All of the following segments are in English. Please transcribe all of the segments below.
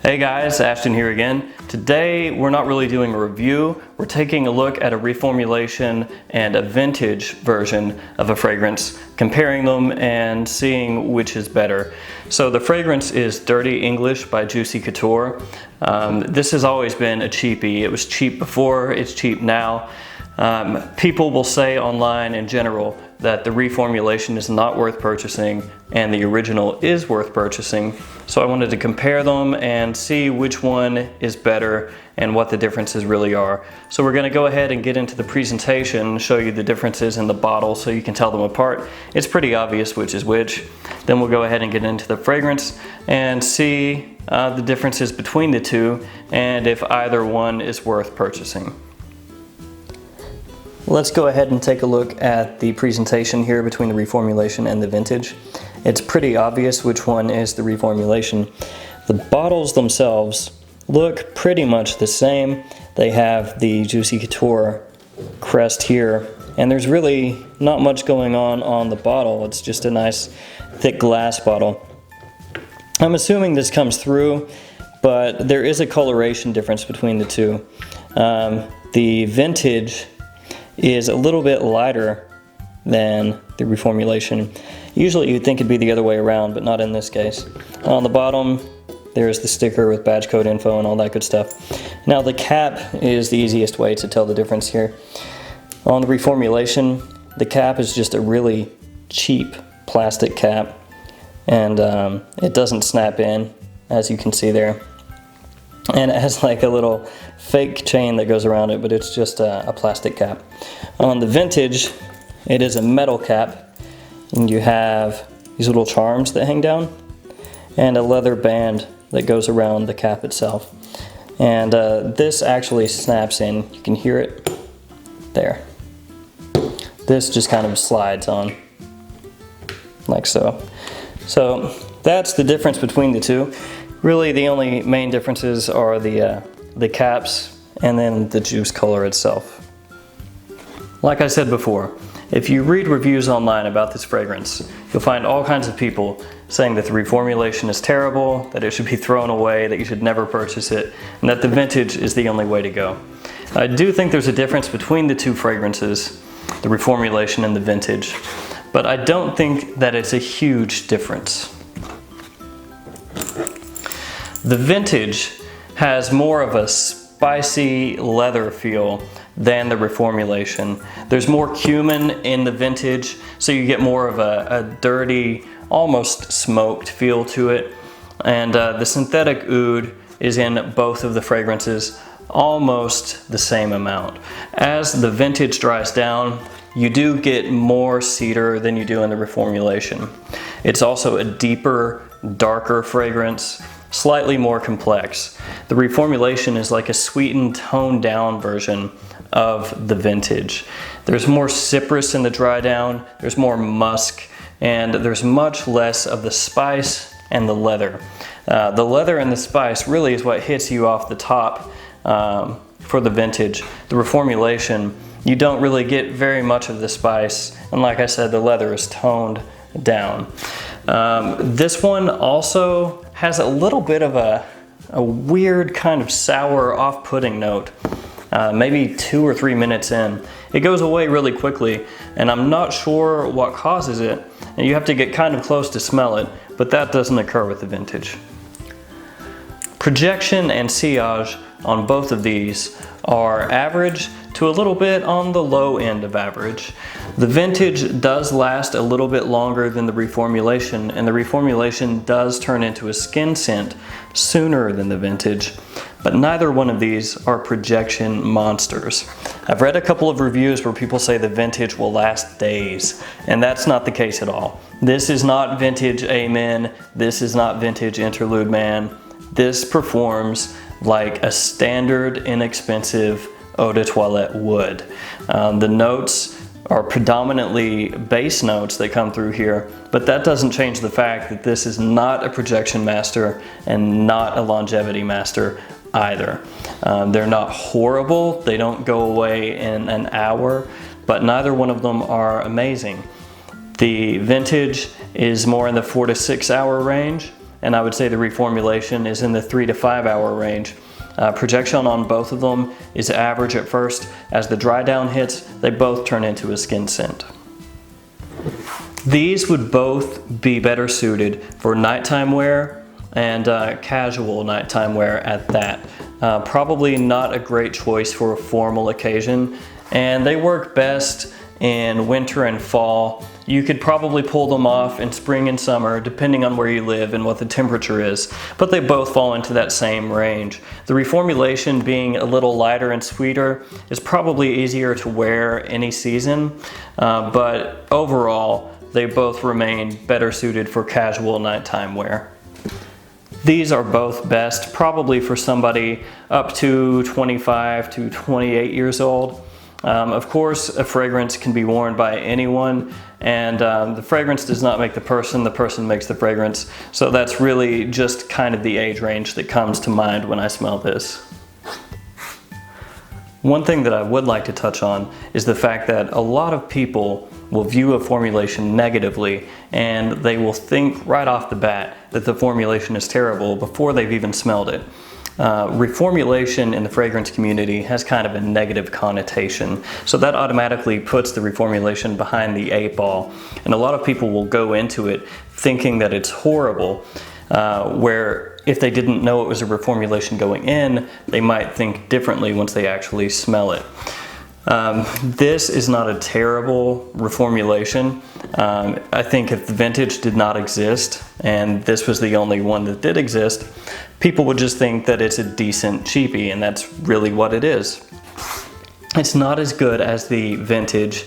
Hey guys, Ashton here again. Today we're not really doing a review, we're taking a look at a reformulation and a vintage version of a fragrance, comparing them and seeing which is better. So the fragrance is Dirty English by Juicy Couture. This has always been a cheapie. It was cheap before, it's cheap now. People will say online in general that the reformulation is not worth purchasing and the original is worth purchasing. So I wanted to compare them and see which one is better and what the differences really are. So we're going to go ahead and get into the presentation, show you the differences in the bottle so you can tell them apart. It's pretty obvious which is which. Then we'll go ahead and get into the fragrance and see the differences between the two and if either one is worth purchasing. Let's go ahead and take a look at the presentation here between the reformulation and the vintage. It's pretty obvious which one is the reformulation. The bottles themselves look pretty much the same. They have the Juicy Couture crest here, and there's really not much going on the bottle. It's just a nice thick glass bottle. I'm assuming this comes through, but there is a coloration difference between the two. The vintage is a little bit lighter than the reformulation. Usually you'd think it'd be the other way around, but not in this case. On the bottom, there's the sticker with badge code info and all that good stuff. Now the cap is the easiest way to tell the difference here. On the reformulation, the cap is just a really cheap plastic cap, and it doesn't snap in, as you can see there. And it has like a little fake chain that goes around it, but it's just a plastic cap. On the vintage, it is a metal cap, and you have these little charms that hang down and a leather band that goes around the cap itself. And this actually snaps in. You can hear it there. This just kind of slides on like so. So that's the difference between the two. Really, the only main differences are the caps and then the juice color itself. Like I said before, if you read reviews online about this fragrance, you'll find all kinds of people saying that the reformulation is terrible, that it should be thrown away, that you should never purchase it, and that the vintage is the only way to go. I do think there's a difference between the two fragrances, the reformulation and the vintage, but I don't think that it's a huge difference. The vintage has more of a spicy leather feel than the reformulation. There's more cumin in the vintage, so you get more of a dirty, almost smoked feel to it. And the synthetic oud is in both of the fragrances almost the same amount. As the vintage dries down, you do get more cedar than you do in the reformulation. It's also a deeper, darker fragrance, slightly more complex. The reformulation is like a sweetened, toned down version of the vintage. There's more cypress in the dry down, there's more musk, and there's much less of the spice and the leather. The leather and the spice really is what hits you off the top for the vintage. The reformulation, you don't really get very much of the spice, and like I said, the leather is toned down. This one also has a little bit of a weird kind of sour, off-putting note, maybe 2 or 3 minutes in. It goes away really quickly, and I'm not sure what causes it, and you have to get kind of close to smell it, but that doesn't occur with the vintage. Projection and sillage on both of these are average to a little bit on the low end of average. The vintage does last a little bit longer than the reformulation, and the reformulation does turn into a skin scent sooner than the vintage, but neither one of these are projection monsters. I've read a couple of reviews where people say the vintage will last days, and that's not the case at all. This is not vintage Amen, this is not vintage Interlude Man. This performs like a standard, inexpensive eau de toilette would. The notes are predominantly base notes that come through here, but that doesn't change the fact that this is not a projection master and not a longevity master either. They're not horrible, they don't go away in an hour, but neither one of them are amazing. The vintage is more in the 4 to 6 hour range, and I would say the reformulation is in the 3 to 5 hour range. Projection on both of them is average at first. As the dry down hits, they both turn into a skin scent. These would both be better suited for nighttime wear and casual nighttime wear at that. Probably not a great choice for a formal occasion, and they work best in winter and fall. You could probably pull them off in spring and summer depending on where you live and what the temperature is, but they both fall into that same range. The reformulation, being a little lighter and sweeter, is probably easier to wear any season, but overall they both remain better suited for casual nighttime wear. These are both best probably for somebody up to 25 to 28 years old. Of course, a fragrance can be worn by anyone, and the fragrance does not make the person makes the fragrance. So that's really just kind of the age range that comes to mind when I smell this. One thing that I would like to touch on is the fact that a lot of people will view a formulation negatively, and they will think right off the bat that the formulation is terrible before they've even smelled it. Reformulation in the fragrance community has kind of a negative connotation, so that automatically puts the reformulation behind the 8 ball, and a lot of people will go into it thinking that it's horrible, where if they didn't know it was a reformulation going in, they might think differently once they actually smell it. This is not a terrible reformulation. I think if the vintage did not exist and this was the only one that did exist, people would just think that it's a decent cheapie, and that's really what it is. It's not as good as the vintage.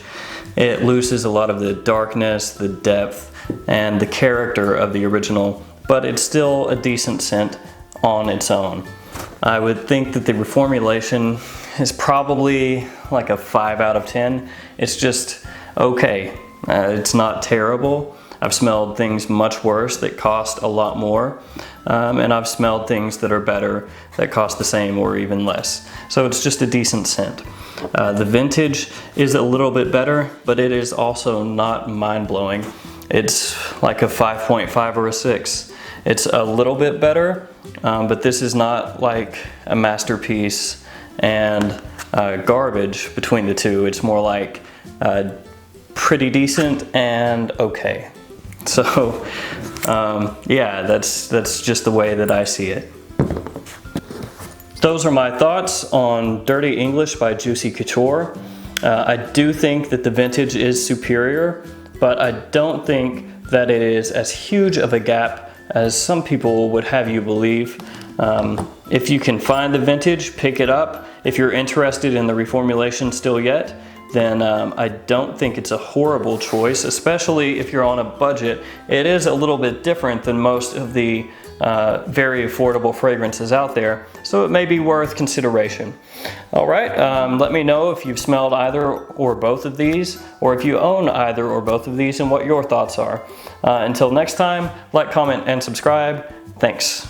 It loses a lot of the darkness, the depth, and the character of the original, but it's still a decent scent on its own. I would think that the reformulation is probably like a 5 out of 10. It's just okay. It's not terrible. I've smelled things much worse that cost a lot more, and I've smelled things that are better that cost the same or even less. So it's just a decent scent. The vintage is a little bit better, but it is also not mind-blowing. It's like a 5.5 or a 6. It's a little bit better, but this is not like a masterpiece and garbage between the two. It's more like pretty decent and okay. So yeah, that's just the way that I see it. Those are my thoughts on Dirty English by Juicy Couture. I do think that the vintage is superior, but I don't think that it is as huge of a gap as some people would have you believe. If you can find the vintage, pick it up. If you're interested in the reformulation still yet, then I don't think it's a horrible choice, especially if you're on a budget. It is a little bit different than most of the very affordable fragrances out there, so it may be worth consideration. All right, let me know if you've smelled either or both of these, or if you own either or both of these and what your thoughts are. Until next time, like, comment, and subscribe. Thanks.